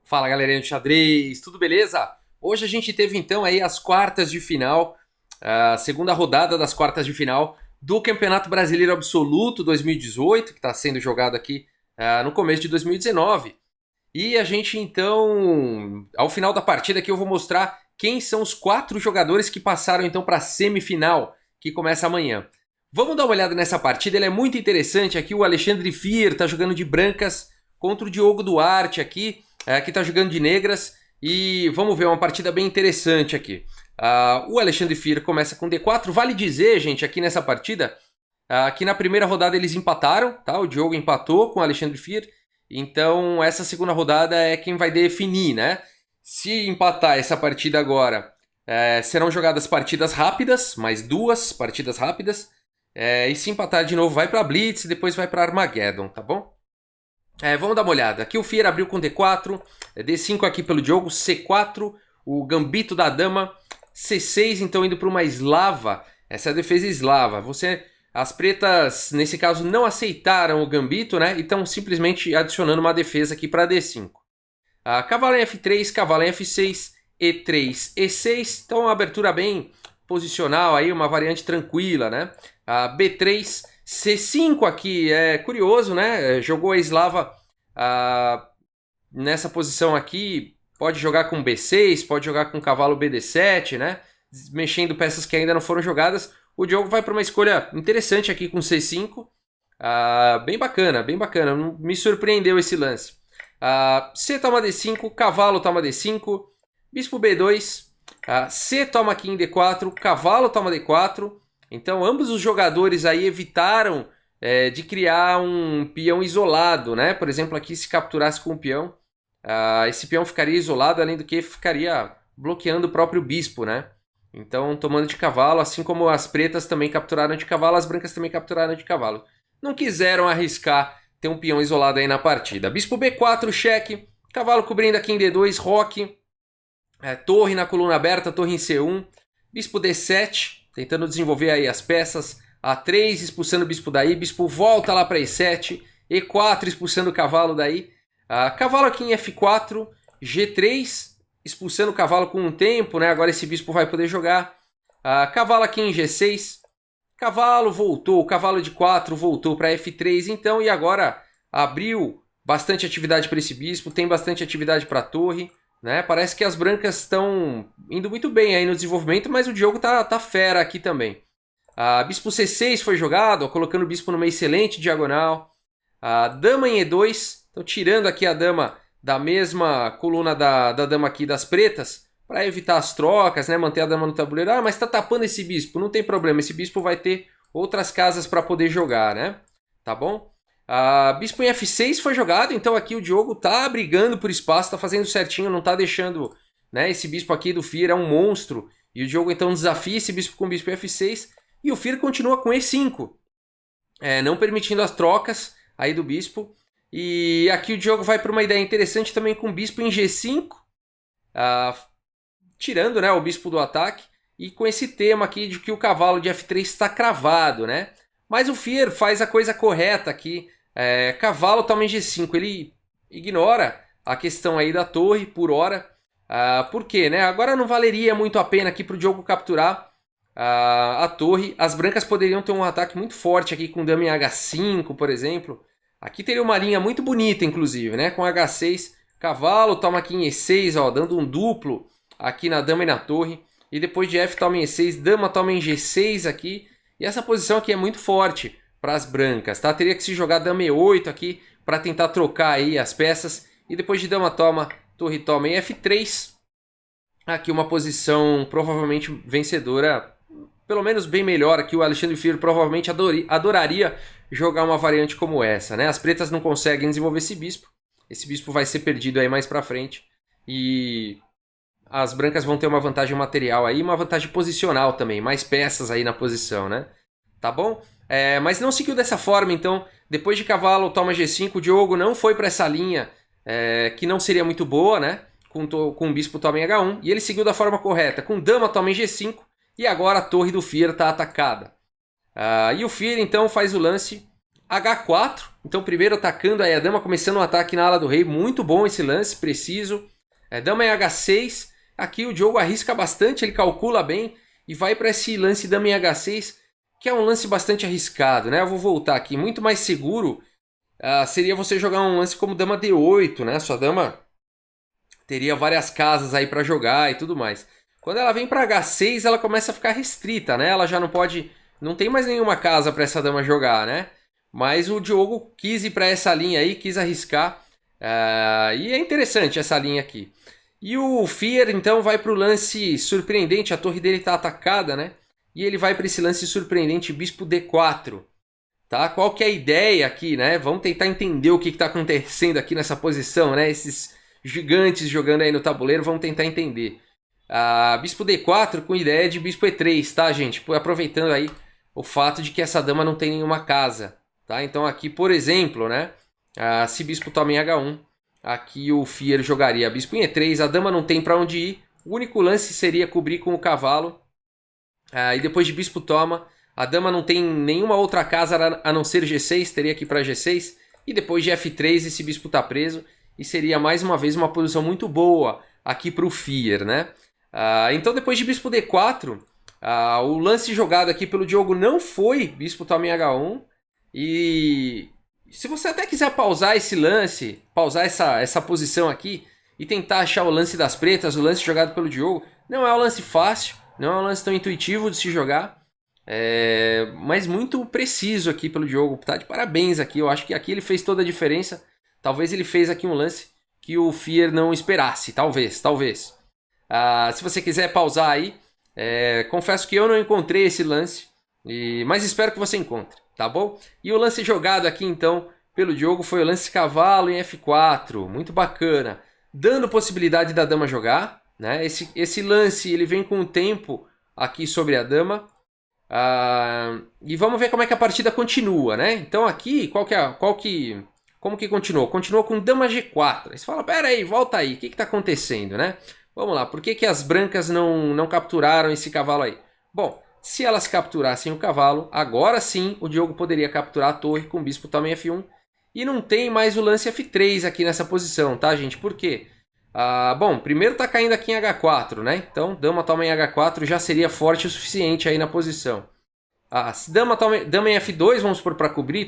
Fala galerinha do xadrez, tudo beleza? Hoje a gente teve então aí as quartas de final, a segunda rodada das quartas de final do Campeonato Brasileiro Absoluto 2018, que está sendo jogado aqui no começo de 2019. E a gente então, ao final da partida aqui eu vou mostrar quem são os 4 jogadores que passaram então para a semifinal, que começa amanhã. Vamos dar uma olhada nessa partida, ela é muito interessante. Aqui o Alexandre Fier está jogando de brancas contra o Diogo Duarte aqui, que está jogando de negras. E vamos ver uma partida bem interessante aqui. O Alexandre Fier começa com D4. Vale dizer, gente, aqui nessa partida, que na primeira rodada eles empataram, tá? O Diogo empatou com o Alexandre Fier. Então essa segunda rodada é quem vai definir, né? Se empatar essa partida agora, serão jogadas partidas rápidas, mais 2 partidas rápidas. E se empatar de novo, vai para Blitz e depois vai para Armageddon, tá bom? Vamos dar uma olhada. Aqui o Fier abriu com D4, D5 aqui pelo Diogo, C4, o Gambito da Dama, C6, então indo para uma eslava. Essa é a defesa eslava. As pretas, nesse caso, não aceitaram o Gambito, né? E estão simplesmente adicionando uma defesa aqui para D5. Cavalo em F3, cavalo em F6, E3, E6. Então uma abertura bem posicional aí, uma variante tranquila, né? B3, C5 aqui é curioso, né? Jogou a eslava nessa posição aqui, pode jogar com B6, pode jogar com cavalo BD7, né? Mexendo peças que ainda não foram jogadas. O Diogo vai para uma escolha interessante aqui com C5. Bem bacana, bem bacana. Me surpreendeu esse lance. C toma D5, cavalo toma D5, bispo B2, C toma aqui em D4, cavalo toma D4. Então ambos os jogadores aí evitaram de criar um peão isolado, né? Por exemplo, aqui se capturasse com um peão, esse peão ficaria isolado, além do que ficaria bloqueando o próprio bispo, né? Então tomando de cavalo, assim como as pretas também capturaram de cavalo, as brancas também capturaram de cavalo. Não quiseram arriscar ter um peão isolado aí na partida. Bispo B4, cheque, cavalo cobrindo aqui em D2, roque, torre na coluna aberta, torre em C1, bispo D7, tentando desenvolver aí as peças, A3 expulsando o bispo daí, bispo volta lá para E7, E4 expulsando o cavalo daí, cavalo aqui em F4, G3 expulsando o cavalo com um tempo, né? Agora esse bispo vai poder jogar, cavalo aqui em G6, cavalo voltou, o cavalo de 4 voltou para F3 então, e agora abriu bastante atividade para esse bispo, tem bastante atividade para a torre, né? Parece que as brancas estão indo muito bem aí no desenvolvimento, mas o Diogo tá fera aqui também. Bispo C6 foi jogado, colocando o bispo numa excelente diagonal. Dama em E2, então tirando aqui a dama da mesma coluna da dama aqui das pretas, para evitar as trocas, né? Manter a dama no tabuleiro. Mas está tapando esse bispo, não tem problema, esse bispo vai ter outras casas para poder jogar, né? Tá bom? Bispo em F6 foi jogado, então aqui o Diogo tá brigando por espaço, tá fazendo certinho, não tá deixando, né? Esse bispo aqui do Fier é um monstro, e o Diogo então desafia esse bispo com o bispo em F6, e o Fier continua com E5, não permitindo as trocas aí do bispo. E aqui o Diogo vai para uma ideia interessante também com o bispo em G5, tirando, né, o bispo do ataque, e com esse tema aqui de que o cavalo de F3 está cravado, né? Mas o Fier faz a coisa correta aqui. Cavalo toma em G5. Ele ignora a questão aí da torre por hora. Por quê? Né? Agora não valeria muito a pena aqui para o Diogo capturar a torre. As brancas poderiam ter um ataque muito forte aqui com dama em H5, por exemplo. Aqui teria uma linha muito bonita, inclusive, né? Com H6. Cavalo toma aqui em E6, ó, dando um duplo aqui na dama e na torre. E depois de F toma em E6, dama toma em G6 aqui. E essa posição aqui é muito forte para as brancas, tá? Teria que se jogar dama E8 aqui para tentar trocar aí as peças. E depois de dama toma, torre toma em F3. Aqui uma posição provavelmente vencedora, pelo menos bem melhor. Aqui o Alexandre Fier provavelmente adoraria jogar uma variante como essa, né? As pretas não conseguem desenvolver esse bispo. Esse bispo vai ser perdido aí mais para frente. E as brancas vão ter uma vantagem material aí, uma vantagem posicional também, mais peças aí na posição, né? Tá bom? Mas não seguiu dessa forma, então, depois de cavalo toma G5, o Diogo não foi para essa linha que não seria muito boa, né? Com o bispo toma em H1, e ele seguiu da forma correta, com dama toma em G5, e agora a torre do Fier está atacada. E o Fier, então, faz o lance H4. Então primeiro atacando aí a dama, começando um ataque na ala do rei. Muito bom esse lance, preciso. Dama em H6. Aqui o Diogo arrisca bastante, ele calcula bem e vai para esse lance dama em H6, que é um lance bastante arriscado, né? Eu vou voltar aqui. Muito mais seguro seria você jogar um lance como dama D8, né? Sua dama teria várias casas aí para jogar e tudo mais. Quando ela vem para H6, ela começa a ficar restrita, né? Ela já não pode, não tem mais nenhuma casa para essa dama jogar, né? Mas o Diogo quis ir para essa linha aí, quis arriscar. E é interessante essa linha aqui. E o Fear então vai para o lance surpreendente, a torre dele está atacada, né? E ele vai para esse lance surpreendente, bispo D4. Tá? Qual que é a ideia aqui, né? Vamos tentar entender o que está acontecendo aqui nessa posição, né? Esses gigantes jogando aí no tabuleiro, vamos tentar entender. Bispo D4 com ideia de bispo E3, tá, gente? Aproveitando aí o fato de que essa dama não tem nenhuma casa, tá? Então aqui, por exemplo, né? Se bispo toma em H1, aqui o Fear jogaria bispo em E3, a dama não tem para onde ir, o único lance seria cobrir com o cavalo, e depois de bispo toma, a dama não tem nenhuma outra casa a não ser G6, teria que ir para G6, e depois de F3 esse bispo está preso, e seria mais uma vez uma posição muito boa aqui para o Fear, né? Então depois de bispo D4, o lance jogado aqui pelo Diogo não foi bispo toma em H1, e se você até quiser pausar esse lance, pausar essa posição aqui e tentar achar o lance das pretas, o lance jogado pelo Diogo, não é um lance fácil, não é um lance tão intuitivo de se jogar, mas muito preciso aqui pelo Diogo, tá de parabéns aqui, eu acho que aqui ele fez toda a diferença, talvez ele fez aqui um lance que o Fear não esperasse, talvez. Se você quiser pausar aí, confesso que eu não encontrei esse lance, mas espero que você encontre. Tá bom? E o lance jogado aqui, então, pelo Diogo foi o lance cavalo em F4. Muito bacana. Dando possibilidade da dama jogar, né? Esse lance, ele vem com o tempo aqui sobre a dama. E vamos ver como é que a partida continua, né? Então aqui, como que continuou? Continuou com dama G4. Aí você fala, pera aí, volta aí. O que está acontecendo, né? Vamos lá, por que as brancas não capturaram esse cavalo aí? Bom, se elas capturassem o cavalo, agora sim o Diogo poderia capturar a torre com o bispo toma em F1. E não tem mais o lance F3 aqui nessa posição, tá, gente? Por quê? Bom, primeiro tá caindo aqui em H4, né? Então, dama toma em H4 já seria forte o suficiente aí na posição. Se dama em F2, vamos supor para cobrir,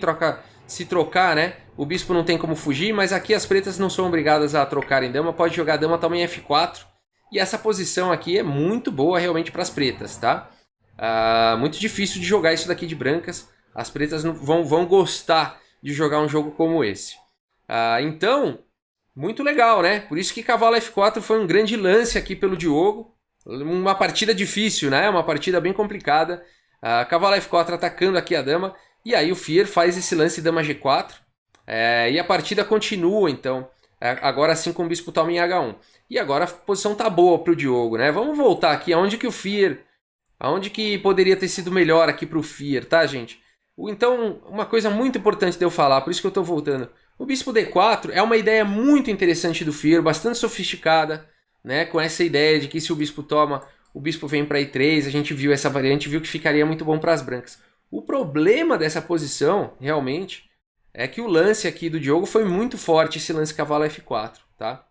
se trocar, né? O bispo não tem como fugir, mas aqui as pretas não são obrigadas a trocarem dama. Pode jogar dama toma em F4. E essa posição aqui é muito boa realmente para as pretas, tá? Muito difícil de jogar isso daqui de brancas. As pretas vão gostar de jogar um jogo como esse. Então, muito legal, né? Por isso que cavalo F4 foi um grande lance aqui pelo Diogo. Uma partida difícil, né? Uma partida bem complicada. Cavalo F4 atacando aqui a dama. E aí o Fear faz esse lance dama G4. E a partida continua, então. Agora sim com o bispo toma em H1. E agora a posição tá boa para o Diogo, né? Vamos voltar aqui. Aonde que o Fear... Aonde que poderia ter sido melhor aqui para o Fear, tá, gente? Então, uma coisa muito importante de eu falar, por isso que eu estou voltando. O bispo D4 é uma ideia muito interessante do Fear, bastante sofisticada, né? Com essa ideia de que se o bispo toma, o bispo vem para E3, a gente viu essa variante, viu que ficaria muito bom para as brancas. O problema dessa posição, realmente, é que o lance aqui do Diogo foi muito forte, esse lance cavalo F4, tá?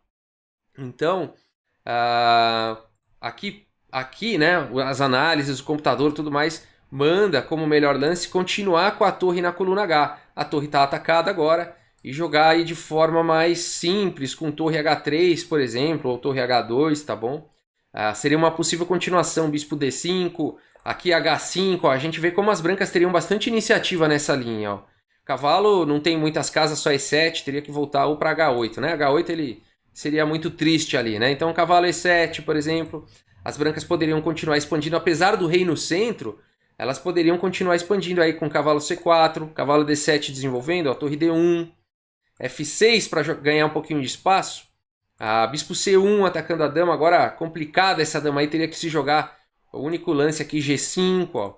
Então, aqui, né, as análises, o computador e tudo mais, manda como melhor lance continuar com a torre na coluna H. A torre está atacada agora e jogar aí de forma mais simples, com torre H3, por exemplo, ou torre H2, tá bom? Seria uma possível continuação, bispo D5, aqui H5, ó, a gente vê como as brancas teriam bastante iniciativa nessa linha, ó. Cavalo não tem muitas casas, só E7, teria que voltar ou para H8, né? H8 ele seria muito triste ali, né? Então cavalo E7, por exemplo, as brancas poderiam continuar expandindo, apesar do rei no centro, elas poderiam continuar expandindo aí com cavalo C4, cavalo D7 desenvolvendo, ó, torre D1, F6 para ganhar um pouquinho de espaço, bispo C1 atacando a dama, agora complicada essa dama aí, teria que se jogar o único lance aqui G5, ó,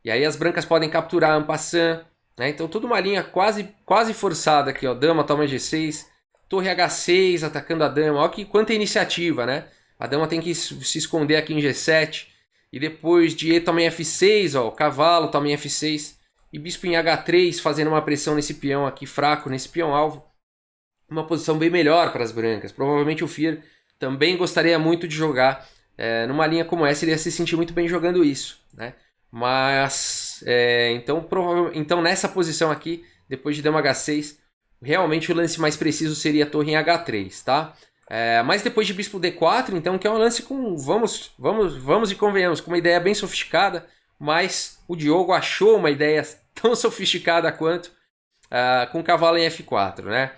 e aí as brancas podem capturar en passant, né? Então toda uma linha quase forçada aqui, ó, dama toma G6, torre H6 atacando a dama, olha que quanta iniciativa, né? A dama tem que se esconder aqui em G7. E depois de E toma em F6, ó, o cavalo toma em F6. e bispo em H3 fazendo uma pressão nesse peão aqui fraco, nesse peão alvo. Uma posição bem melhor para as brancas. Provavelmente o Fear também gostaria muito de jogar numa linha como essa, ele ia se sentir muito bem jogando isso, né? Mas, então nessa posição aqui, depois de dama H6, realmente o lance mais preciso seria a torre em H3, tá? Mas depois de bispo D4, então, que é um lance com, vamos e convenhamos, com uma ideia bem sofisticada, mas o Diogo achou uma ideia tão sofisticada quanto com cavalo em F4, né?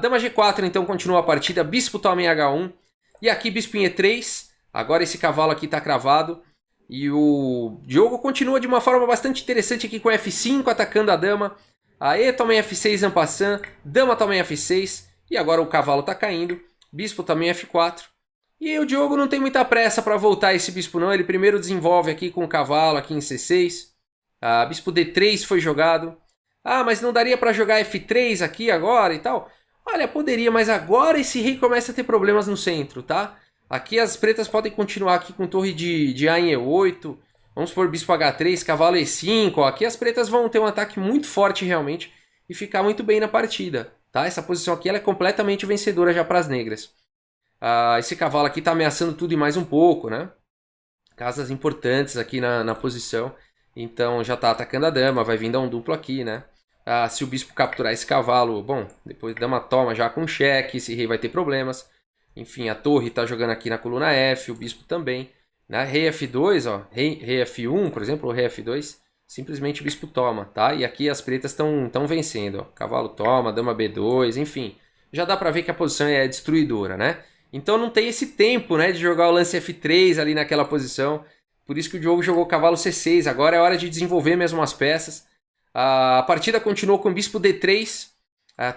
Dama G4, então, continua a partida, bispo toma em H1, e aqui bispo em E3, agora esse cavalo aqui está cravado, e o Diogo continua de uma forma bastante interessante aqui com F5, atacando a dama, E toma em F6 en passant, dama toma em F6, e agora o cavalo está caindo, bispo também F4, e o Diogo não tem muita pressa para voltar esse bispo não, ele primeiro desenvolve aqui com o cavalo aqui em C6, bispo D3 foi jogado, mas não daria para jogar F3 aqui agora e tal? Olha, poderia, mas agora esse rei começa a ter problemas no centro, tá? Aqui as pretas podem continuar aqui com torre de A em E8. Vamos por bispo H3, cavalo E5. Ó. Aqui as pretas vão ter um ataque muito forte realmente e ficar muito bem na partida, tá? Essa posição aqui ela é completamente vencedora já para as negras. Esse cavalo aqui tá ameaçando tudo e mais um pouco, né? Casas importantes aqui na posição. Então já tá atacando a dama, vai vir dar um duplo aqui, né? Se o bispo capturar esse cavalo, bom, depois dama toma já com cheque, esse rei vai ter problemas. Enfim, a torre está jogando aqui na coluna F, o bispo também. Né? Rei F2, ó, rei F1, por exemplo, ou rei F2, simplesmente o bispo toma, tá? E aqui as pretas estão vencendo, ó. Cavalo toma, dama B2, enfim. Já dá para ver que a posição é destruidora, né? Então não tem esse tempo, né, de jogar o lance F3 ali naquela posição. Por isso que o Diogo jogou cavalo C6. Agora é hora de desenvolver mesmo as peças. A partida continuou com bispo D3,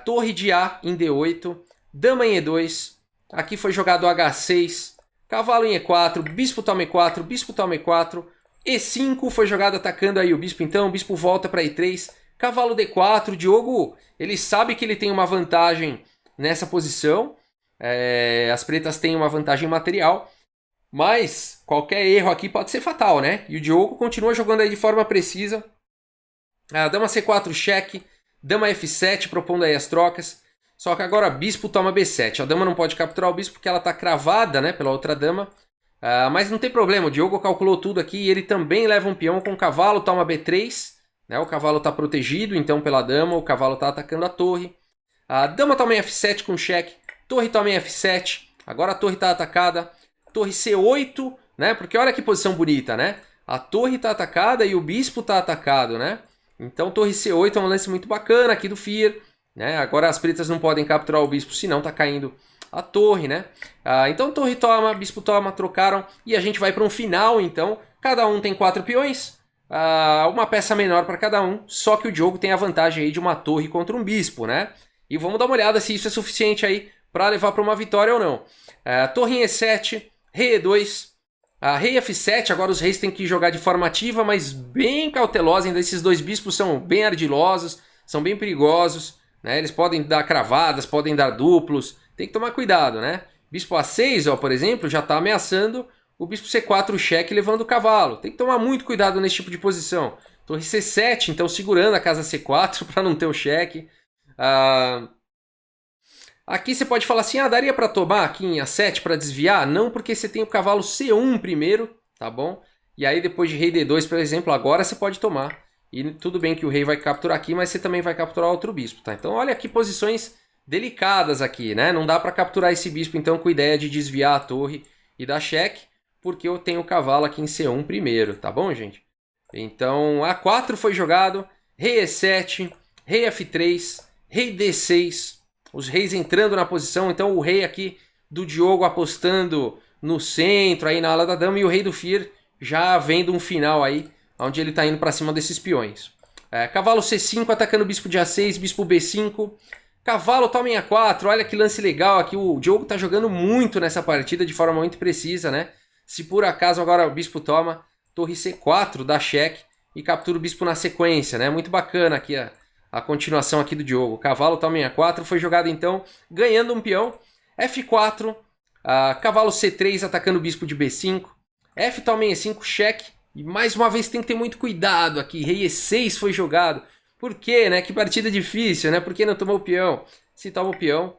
torre de A em D8, dama em E2, aqui foi jogado H6, cavalo em E4, bispo toma E4, bispo toma E4, E5 foi jogado atacando aí o bispo então, o bispo volta para E3, cavalo D4, o Diogo, ele sabe que ele tem uma vantagem nessa posição, as pretas têm uma vantagem material, mas qualquer erro aqui pode ser fatal, né? E o Diogo continua jogando aí de forma precisa, dama C4 cheque, dama F7 propondo aí as trocas, só que agora bispo toma B7, a dama não pode capturar o bispo porque ela está cravada, né, pela outra dama, mas não tem problema, o Diogo calculou tudo aqui e ele também leva um peão com o cavalo, toma B3, né, o cavalo está protegido então pela dama, o cavalo está atacando a torre, a dama toma em F7 com cheque, torre toma em F7, agora a torre está atacada, torre C8, né, porque olha que posição bonita, né, a torre está atacada e o bispo está atacado, né. Então torre C8 é um lance muito bacana aqui do Fear, né? Agora as pretas não podem capturar o bispo, senão tá caindo a torre, né? Então torre toma, bispo toma, trocaram e a gente vai para um final então. Cada um tem 4 peões, uma peça menor para cada um, só que o Diogo tem a vantagem aí de uma torre contra um bispo, né? E vamos dar uma olhada se isso é suficiente aí para levar para uma vitória ou não. Torre em E7, rei E2, rei F7, agora os reis têm que jogar de forma ativa, mas bem cautelosa, ainda esses dois bispos são bem ardilosos, são bem perigosos, né? Eles podem dar cravadas, podem dar duplos, tem que tomar cuidado, né? Bispo A6, ó, por exemplo, já está ameaçando o bispo C4 cheque levando o cavalo, tem que tomar muito cuidado nesse tipo de posição. Torre C7, então segurando a casa C4 para não ter o cheque. Aqui você pode falar assim, daria para tomar aqui em A7 para desviar? Não, porque você tem o cavalo C1 primeiro, tá bom? E aí depois de rei D2, por exemplo, agora você pode tomar. E tudo bem que o rei vai capturar aqui, mas você também vai capturar outro bispo, tá? Então olha que posições delicadas aqui, né? Não dá para capturar esse bispo então com ideia de desviar a torre e dar cheque, porque eu tenho o cavalo aqui em C1 primeiro, tá bom, gente? Então A4 foi jogado, rei E7, rei F3, rei D6... Os reis entrando na posição, então o rei aqui do Diogo apostando no centro, aí na ala da dama, e o rei do Fear já vendo um final aí, onde ele está indo para cima desses peões. Cavalo C5 atacando o bispo de A6, bispo B5, cavalo toma em A4, olha que lance legal aqui, o Diogo está jogando muito nessa partida de forma muito precisa, né? Se por acaso agora o bispo toma, torre C4 dá cheque e captura o bispo na sequência, né? Muito bacana aqui a continuação aqui do Diogo. Cavalo toma em A4, foi jogado então, ganhando um peão. F4, cavalo C3 atacando o bispo de B5. F toma em E5, cheque. E mais uma vez tem que ter muito cuidado aqui. Rei E6 foi jogado. Por quê, né? Que partida difícil, né? Por que não tomou o peão? Se toma o peão...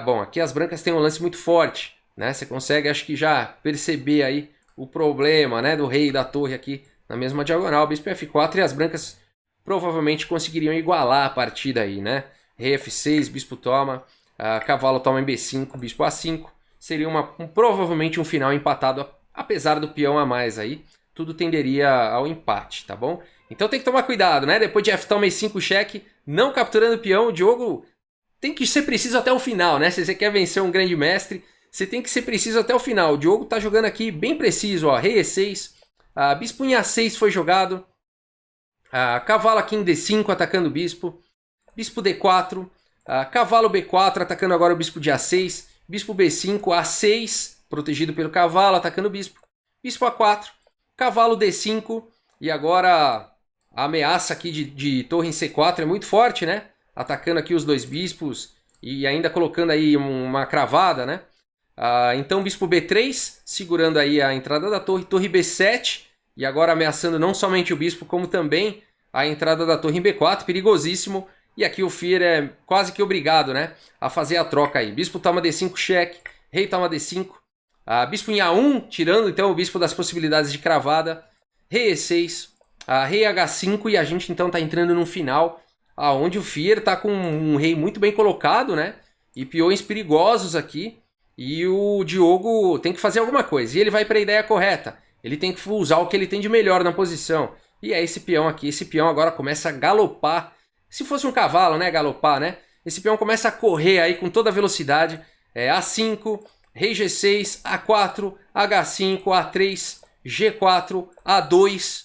bom, aqui as brancas têm um lance muito forte, né? Você consegue, acho que já perceber aí o problema, né? Do rei e da torre aqui na mesma diagonal. Bispo F4 e as brancas provavelmente conseguiriam igualar a partida aí, né? Rei F6, bispo toma, cavalo toma em B5, bispo A5. Seria provavelmente um final empatado, apesar do peão a mais aí. Tudo tenderia ao empate, tá bom? Então tem que tomar cuidado, né? Depois de F toma E5 cheque, não capturando o peão, o Diogo tem que ser preciso até o final, né? Se você quer vencer um grande mestre, você tem que ser preciso até o final. O Diogo tá jogando aqui bem preciso, ó. Rei E6, bispo em A6 foi jogado, cavalo aqui em D5 atacando o bispo, bispo D4, cavalo B4 atacando agora o bispo de A6, bispo B5, A6 protegido pelo cavalo atacando o bispo, bispo A4, cavalo D5 e agora a ameaça aqui de torre em C4 é muito forte, né? Atacando aqui os dois bispos e ainda colocando aí uma cravada, né? Então bispo B3, segurando aí a entrada da torre, torre B7, e agora ameaçando não somente o bispo, como também a entrada da torre em B4, perigosíssimo. E aqui o Fier é quase que obrigado, né, a fazer a troca aí. Bispo toma D5 cheque, rei toma D5, bispo em A1, tirando então o bispo das possibilidades de cravada, rei E6, rei H5, e a gente então tá entrando no final, onde o Fier tá com um rei muito bem colocado, né, e peões perigosos aqui, e o Diogo tem que fazer alguma coisa, e ele vai para a ideia correta, ele tem que usar o que ele tem de melhor na posição, e é esse peão aqui, esse peão agora começa a galopar, se fosse um cavalo, né, galopar, né, esse peão começa a correr aí com toda a velocidade, A5, rei G6, A4, H5, A3, G4, A2,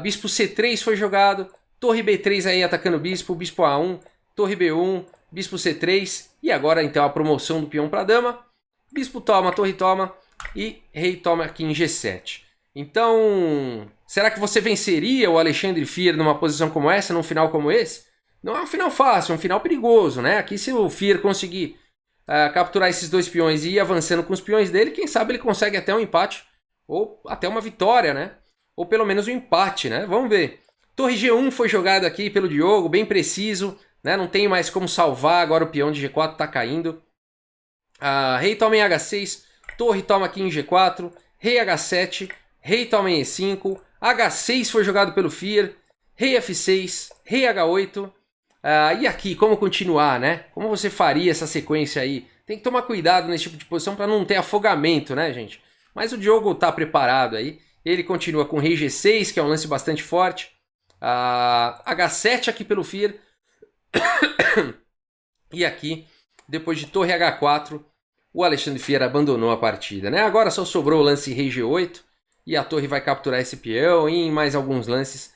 bispo C3 foi jogado, torre B3 aí atacando o bispo, bispo A1, torre B1, bispo C3, e agora então a promoção do peão para dama, bispo toma, torre toma, e rei toma aqui em G7. Então, será que você venceria o Alexandre Fier numa posição como essa, num final como esse? Não é um final fácil, é um final perigoso, né? Aqui se o Fier conseguir capturar esses dois peões e ir avançando com os peões dele, quem sabe ele consegue até um empate, ou até uma vitória, né? Ou pelo menos um empate, né? Vamos ver. Torre G1 foi jogada aqui pelo Diogo, bem preciso, né? Não tem mais como salvar, agora o peão de G4 está caindo. Rei toma em H6, torre toma aqui em G4, rei H7, rei toma em E5, H6 foi jogado pelo Fier, rei F6, rei H8. E aqui, como continuar, né? Como você faria essa sequência aí? Tem que tomar cuidado nesse tipo de posição para não ter afogamento, né, gente? Mas o Diogo tá preparado aí. Ele continua com rei G6, que é um lance bastante forte. H7 aqui pelo Fier. E aqui, depois de torre H4, o Alexandre Fier abandonou a partida, né? Agora só sobrou o lance rei G8. E a torre vai capturar esse peão. E em mais alguns lances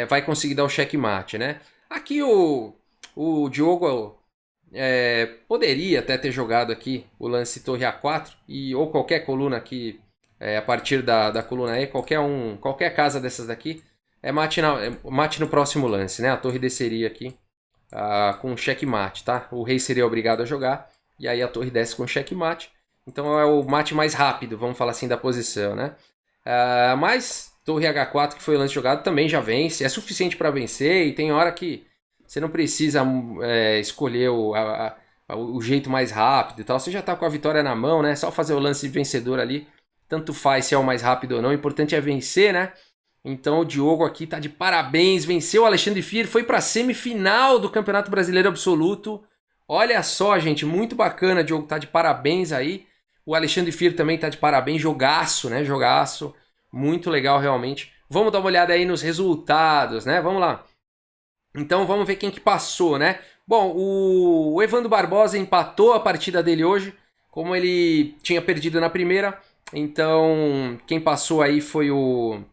vai conseguir dar o checkmate, né? Aqui o Diogo poderia até ter jogado aqui o lance torre A4 ou qualquer coluna aqui a partir da coluna E, qualquer casa dessas daqui, mate no próximo lance, né? A torre desceria aqui com checkmate, tá? O rei seria obrigado a jogar e aí a torre desce com checkmate. Então é o mate mais rápido, vamos falar assim, da posição, né? Mas torre H4, que foi o lance jogado, também já vence. É suficiente para vencer e tem hora que você não precisa escolher o jeito mais rápido e tal. Você já está com a vitória na mão, né? Só fazer o lance vencedor ali. Tanto faz se é o mais rápido ou não. O importante é vencer, né? Então o Diogo aqui tá de parabéns. Venceu o Alexandre Fier. Foi para a semifinal do Campeonato Brasileiro Absoluto. Olha só, gente. Muito bacana. O Diogo tá de parabéns aí. O Alexandre Fier também tá de parabéns. Jogaço, né? Jogaço. Muito legal, realmente. Vamos dar uma olhada aí nos resultados, né? Vamos lá. Então vamos ver quem que passou, né? Bom, o Evandro Barbosa empatou a partida dele hoje, como ele tinha perdido na primeira. Então quem passou aí foi o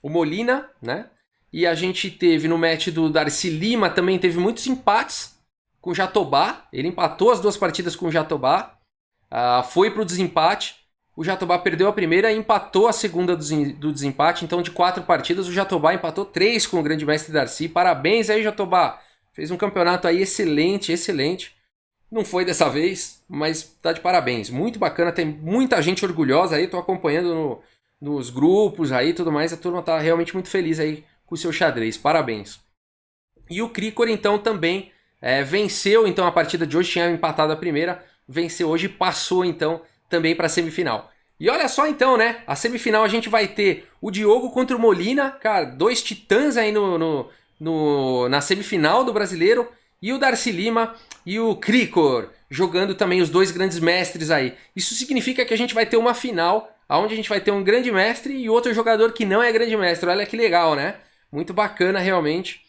Molina, né? E a gente teve no match do Darcy Lima, também teve muitos empates com o Jatobá. Ele empatou as duas partidas com o Jatobá. Foi para o desempate. O Jatobá perdeu a primeira e empatou a segunda do desempate. Então, de 4 partidas, o Jatobá empatou 3 com o grande mestre Darcy. Parabéns aí, Jatobá. Fez um campeonato aí excelente, excelente. Não foi dessa vez, mas tá de parabéns. Muito bacana, tem muita gente orgulhosa aí. Tô acompanhando nos grupos aí e tudo mais, a turma tá realmente muito feliz aí com o seu xadrez, parabéns. E o Cricor então também venceu então a partida de hoje, tinha empatado a primeira, venceu hoje e passou então também para a semifinal. E olha só então, né, a semifinal a gente vai ter o Diogo contra o Molina, cara, dois titãs aí na semifinal do Brasileiro, e o Darcy Lima e o Cricor, jogando também os dois grandes mestres aí. Isso significa que a gente vai ter uma final, onde a gente vai ter um grande mestre e outro jogador que não é grande mestre. Olha que legal, né? Muito bacana realmente.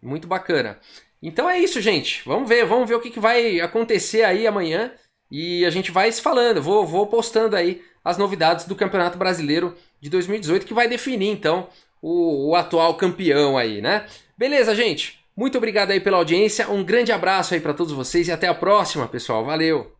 Muito bacana. Então é isso, gente. Vamos ver o que vai acontecer aí amanhã. E a gente vai se falando. Vou postando aí as novidades do Campeonato Brasileiro de 2018, que vai definir então o atual campeão aí, né? Beleza, gente? Muito obrigado aí pela audiência. Um grande abraço aí para todos vocês e até a próxima, pessoal. Valeu!